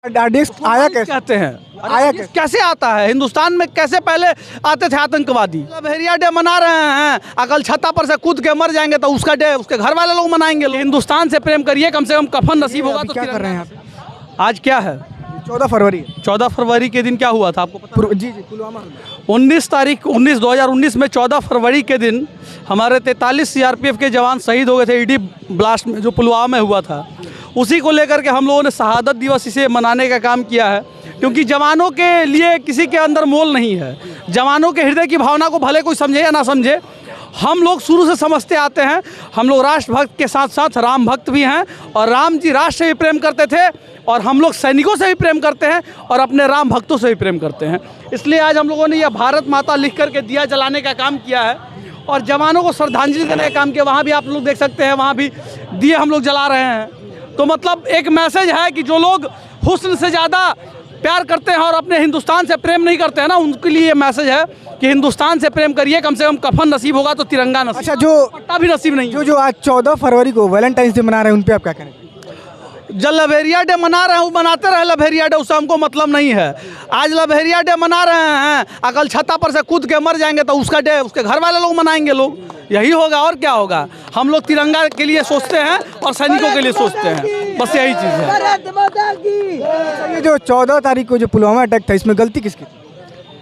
RDX आया कैसे? कहते हैं आया कैसे आता है हिंदुस्तान में? कैसे पहले आते थे आतंकवादी? लबहेरिया डे मना रहे हैं, अकल छत्ता पर से कूद के मर जाएंगे तो उसका डे उसके घर वाले लोग मनाएंगे। हिंदुस्तान से प्रेम करिए, कम से कम कफन नसीब होगा तो क्या कर रहे हैं आज क्या है? 14 फरवरी 14 फरवरी के दिन क्या हुआ था आपको पता है? जी पुलवामा 2019 में 14 फरवरी के दिन हमारे 43 सीआरपीएफ के जवान शहीद हो गए थे ईडी ब्लास्ट में, जो पुलवामा में हुआ था। उसी को लेकर के हम लोगों ने शहादत दिवस इसे मनाने का काम किया है, क्योंकि जवानों के लिए किसी के अंदर मोल नहीं है। जवानों के हृदय की भावना को भले कोई समझे या ना समझे, हम लोग शुरू से समझते आते हैं। हम लोग राष्ट्रभक्त के साथ साथ राम भक्त भी हैं, और राम जी राष्ट्र से भी प्रेम करते थे, और हम लोग सैनिकों से भी प्रेम करते हैं, और अपने राम भक्तों से भी प्रेम करते हैं। इसलिए आज हम लोगों ने यह भारत माता लिख करके दिया जलाने का काम किया है, और जवानों को श्रद्धांजलि देने का काम किया। वहाँ भी आप लोग देख सकते हैं, वहाँ भी दिए हम लोग जला रहे हैं। तो मतलब एक मैसेज है कि जो लोग हुस्न से ज़्यादा प्यार करते हैं और अपने हिंदुस्तान से प्रेम नहीं करते हैं ना, उनके लिए ये मैसेज है कि हिंदुस्तान से प्रेम करिए, कम से कम कफन नसीब होगा तो तिरंगा नसीब। अच्छा, जो पट्टा भी नसीब नहीं। जो आज 14 फरवरी को वैलेंटाइंस डे मना रहे हैं, उन पे आप क्या कहें? जब लबहेरिया डे मना रहे हैं, वो मनाते रहे लबहेरिया डे, उससे हमको मतलब नहीं है। आज लबहेरिया डे मना रहे हैं, अकल छत्ता पर से कूद के मर जाएंगे तो उसका डे उसके घर वाले लोग मनाएंगे। लोग यही होगा और क्या होगा। हम लोग तिरंगा के लिए सोचते हैं और सैनिकों के लिए सोचते हैं, बस यही चीज़ है। ये जो 14 तारीख को जो पुलवामा अटैक था, इसमें गलती किसकी थी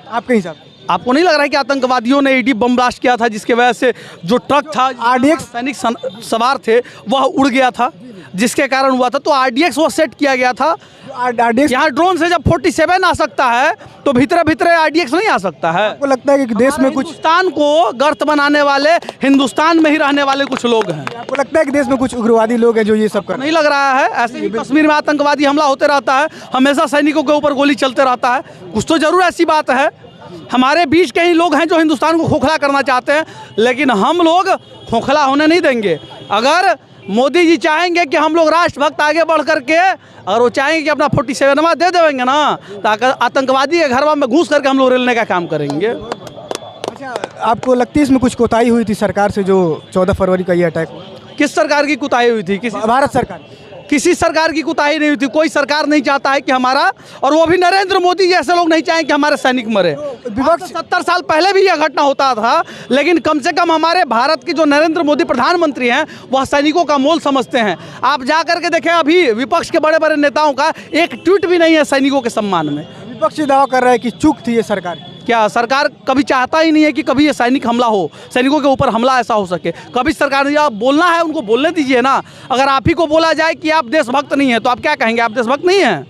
आपके हिसाब से? आपको नहीं लग रहा है कि आतंकवादियों ने ईडी बम ब्लास्ट किया था, जिसके वजह से जो ट्रक था आरडीएक्स सैनिक सवार थे वह उड़ गया था, जिसके कारण हुआ था? तो आरडीएक्स वो सेट किया गया था। आरडीएक्स यहाँ ड्रोन से जब 47 आ सकता है तो भीतर भीतर आरडीएक्स नहीं आ सकता है। आपको लगता है कि देश में कुछ हिंदुस्तान को गर्त बनाने वाले, हिंदुस्तान में ही रहने वाले कुछ लोग हैं। आपको लगता है कि देश में कुछ उग्रवादी लोग हैं जो ये सब कर रहे नहीं लग रहा है? ऐसे ही कश्मीर में आतंकवादी हमला होते रहता है, हमेशा सैनिकों के ऊपर गोली चलते रहता है। कुछ तो जरूर ऐसी बात है। हमारे बीच के ही लोग हैं जो हिंदुस्तान को खोखला करना चाहते हैं, लेकिन हम लोग खोखला होने नहीं देंगे। अगर मोदी जी चाहेंगे कि हम लोग राष्ट्रभक्त आगे बढ़ करके, अगर वो चाहेंगे कि अपना 47वां दे देंगे ना, तो आतंकवादी के घर में घुस करके हम लोग रेलने का काम करेंगे। अच्छा, आपको लगती है इसमें कुछ कोताही हुई थी सरकार से, जो 14 फरवरी का ये अटैक हुआ? किस सरकार की कुताही हुई थी? भारत सरकार। किसी सरकार की कुताही नहीं हुई थी। कोई सरकार नहीं चाहता है कि हमारा, और वो भी नरेंद्र मोदी जैसे लोग नहीं चाहें कि हमारे सैनिक मरे। विपक्ष 70 साल पहले भी यह घटना होता था, लेकिन कम से कम हमारे भारत की जो नरेंद्र मोदी प्रधानमंत्री हैं वह सैनिकों का मोल समझते हैं। आप जा करके देखें, अभी विपक्ष के बड़े बड़े नेताओं का एक ट्वीट भी नहीं है सैनिकों के सम्मान में। विपक्ष दावा कर रहा है कि चूक थी ये सरकार। क्या सरकार कभी चाहता ही नहीं है कि कभी ये सैनिक हमला हो, सैनिकों के ऊपर हमला ऐसा हो सके? कभी सरकार ने, आप बोलना है उनको बोलने दीजिए ना। अगर आप ही को बोला जाए कि आप देशभक्त नहीं है तो आप क्या कहेंगे? आप देशभक्त नहीं हैं?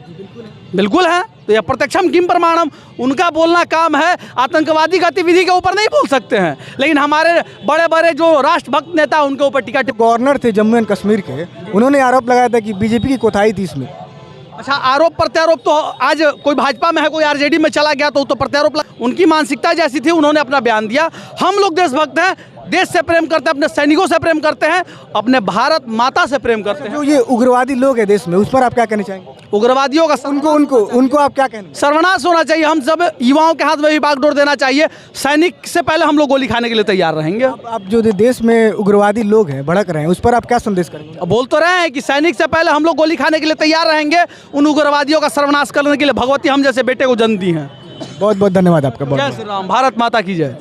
बिल्कुल है। तो यह प्रत्यक्षम किम प्रमाणम, उनका बोलना काम है। आतंकवादी गतिविधि के ऊपर नहीं बोल सकते हैं, लेकिन हमारे बड़े बड़े जो राष्ट्रभक्त नेता उनके ऊपर टिका। गवर्नर थे जम्मू एंड कश्मीर के, उन्होंने आरोप लगाया था कि बीजेपी की कोताही थी इसमें। अच्छा, आरोप प्रत्यारोप तो आज कोई भाजपा में है, कोई आरजेडी में चला गया तो प्रत्यारोप। उनकी मानसिकता जैसी थी, उन्होंने अपना बयान दिया। हम लोग देशभक्त हैं, देश से प्रेम करते हैं, अपने सैनिकों से प्रेम करते हैं, अपने भारत माता से प्रेम करते हैं। जो ये उग्रवादी लोग हैं देश में, उस पर आप क्या कहना चाहेंगे? उग्रवादियों का उनको आप क्या कहना? सर्वनाश होना चाहिए। हम सब युवाओं के हाथ में भी बागडोर देना चाहिए। सैनिक से पहले हम लोग गोली खाने के लिए तैयार रहेंगे। आप जो देश में उग्रवादी लोग हैं भड़क रहे हैं, उस पर आप क्या संदेश करेंगे? बोल तो रहे हैं कि सैनिक से पहले हम लोग गोली खाने के लिए तैयार रहेंगे। उन उग्रवादियों का सर्वनाश करने के लिए भगवती हम जैसे बेटे को जन्म दी हैं। बहुत बहुत धन्यवाद आपका। जय श्री राम, भारत माता की जय।